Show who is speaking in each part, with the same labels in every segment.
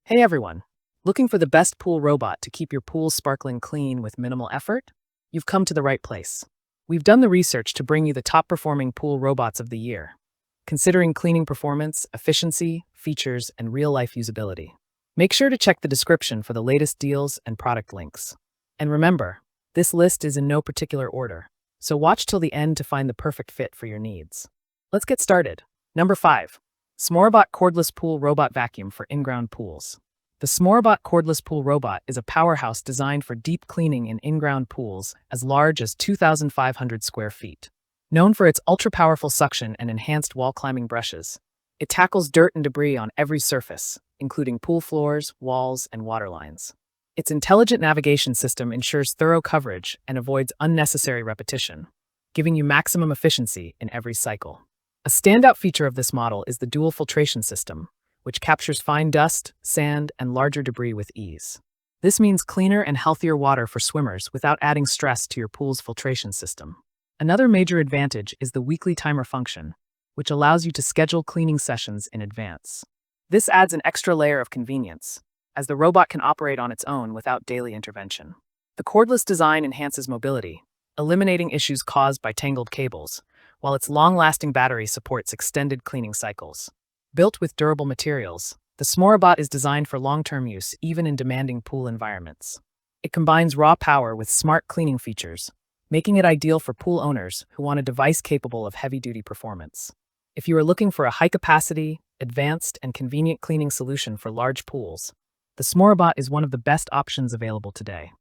Speaker 1: Hey everyone! Looking for the best pool robot to keep your pool sparkling clean with minimal effort? You've come to the right place. We've done the research to bring you the top performing pool robots of the year, considering cleaning performance, efficiency, features, and real life usability. Make sure to check the description for the latest deals and product links. And remember, this list is in no particular order, so watch till the end to find the perfect fit for your needs. Let's get started. Number 5. Smorabot Cordless Pool Robot Vacuum for In-Ground Pools. The Smorabot Cordless Pool Robot is a powerhouse designed for deep cleaning in in-ground pools as large as 2,500 square feet. Known for its ultra-powerful suction and enhanced wall-climbing brushes, it tackles dirt and debris on every surface, including pool floors, walls, and water lines. Its intelligent navigation system ensures thorough coverage and avoids unnecessary repetition, giving you maximum efficiency in every cycle. A standout feature of this model is the dual filtration system, which captures fine dust, sand, and larger debris with ease. This means cleaner and healthier water for swimmers without adding stress to your pool's filtration system. Another major advantage is the weekly timer function, which allows you to schedule cleaning sessions in advance. This adds an extra layer of convenience, as the robot can operate on its own without daily intervention. The cordless design enhances mobility, eliminating issues caused by tangled cables, while its long-lasting battery supports extended cleaning cycles. Built with durable materials, the Smorabot is designed for long-term use even in demanding pool environments. It combines raw power with smart cleaning features, making it ideal for pool owners who want a device capable of heavy-duty performance. If you are looking for a high-capacity, advanced, and convenient cleaning solution for large pools, the Smorabot is one of the best options available today.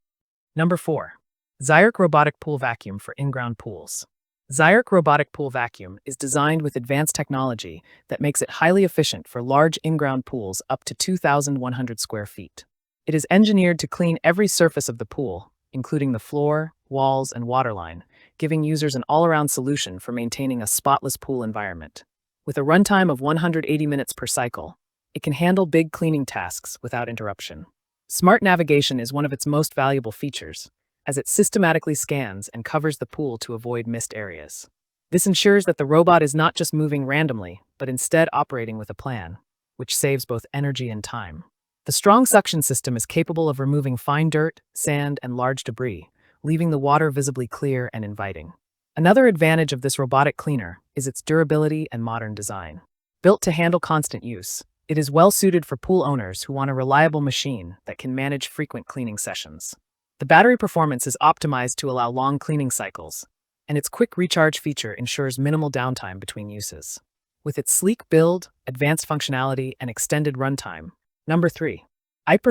Speaker 1: Number 4. Zyerk Robotic Pool Vacuum for In-Ground Pools. Zyerk Robotic Pool Vacuum is designed with advanced technology that makes it highly efficient for large in-ground pools up to 2,100 square feet. It is engineered to clean every surface of the pool, including the floor, walls, and waterline, giving users an all-around solution for maintaining a spotless pool environment. With a runtime of 180 minutes per cycle, it can handle big cleaning tasks without interruption. Smart navigation is one of its most valuable features, as it systematically scans and covers the pool to avoid missed areas. This ensures that the robot is not just moving randomly, but instead operating with a plan, which saves both energy and time. The strong suction system is capable of removing fine dirt, sand, and large debris, leaving the water visibly clear and inviting. Another advantage of this robotic cleaner is its durability and modern design. Built to handle constant use, it is well suited for pool owners who want a reliable machine that can manage frequent cleaning sessions. The battery performance is optimized to allow long cleaning cycles, and its quick recharge feature ensures minimal downtime between uses. With its sleek build, advanced functionality, and extended runtime. Number 3.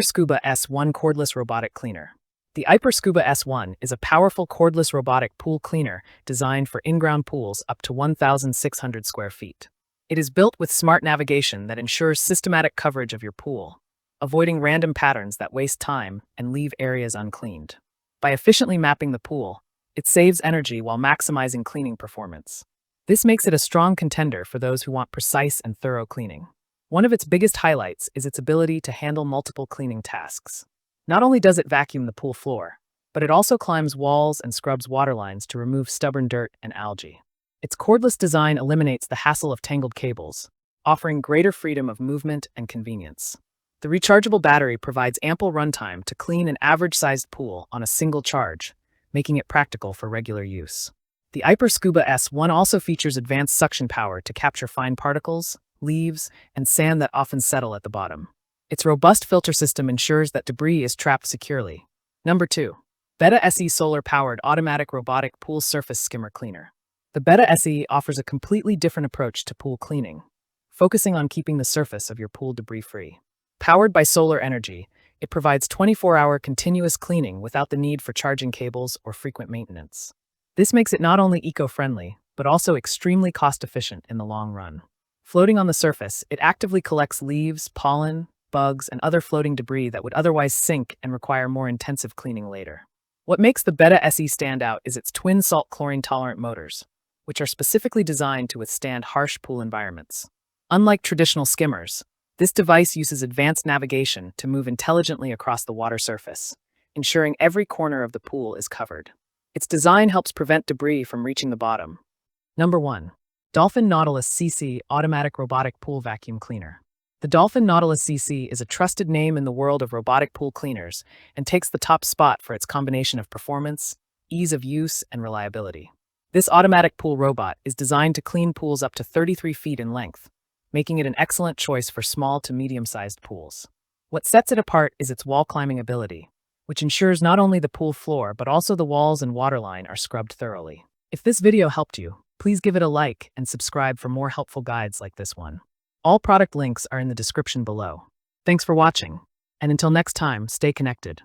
Speaker 1: Scuba S1 Cordless Robotic Cleaner. The Scuba S1 is a powerful cordless robotic pool cleaner designed for in-ground pools up to 1,600 square feet. It is built with smart navigation that ensures systematic coverage of your pool, avoiding random patterns that waste time and leave areas uncleaned. By efficiently mapping the pool, it saves energy while maximizing cleaning performance. This makes it a strong contender for those who want precise and thorough cleaning. One of its biggest highlights is its ability to handle multiple cleaning tasks. Not only does it vacuum the pool floor, but it also climbs walls and scrubs water lines to remove stubborn dirt and algae. Its cordless design eliminates the hassle of tangled cables, offering greater freedom of movement and convenience. The rechargeable battery provides ample runtime to clean an average-sized pool on a single charge, making it practical for regular use. The Scuba S1 also features advanced suction power to capture fine particles, leaves, and sand that often settle at the bottom. Its robust filter system ensures that debris is trapped securely. Number 2. Beta SE Solar-Powered Automatic Robotic Pool Surface Skimmer Cleaner. The Beta SE offers a completely different approach to pool cleaning, focusing on keeping the surface of your pool debris-free. Powered by solar energy, it provides 24-hour continuous cleaning without the need for charging cables or frequent maintenance. This makes it not only eco-friendly, but also extremely cost-efficient in the long run. Floating on the surface, it actively collects leaves, pollen, bugs, and other floating debris that would otherwise sink and require more intensive cleaning later. What makes the Beta SE stand out is its twin salt chlorine-tolerant motors, which are specifically designed to withstand harsh pool environments. Unlike traditional skimmers, this device uses advanced navigation to move intelligently across the water surface, ensuring every corner of the pool is covered. Its design helps prevent debris from reaching the bottom. Number 1. Dolphin Nautilus CC Automatic Robotic Pool Vacuum Cleaner. The Dolphin Nautilus CC is a trusted name in the world of robotic pool cleaners and takes the top spot for its combination of performance, ease of use, and reliability. This automatic pool robot is designed to clean pools up to 33 feet in length, making it an excellent choice for small to medium-sized pools. What sets it apart is its wall climbing ability, which ensures not only the pool floor but also the walls and waterline are scrubbed thoroughly. If this video helped you, please give it a like and subscribe for more helpful guides like this one. All product links are in the description below. Thanks for watching, and until next time, stay connected.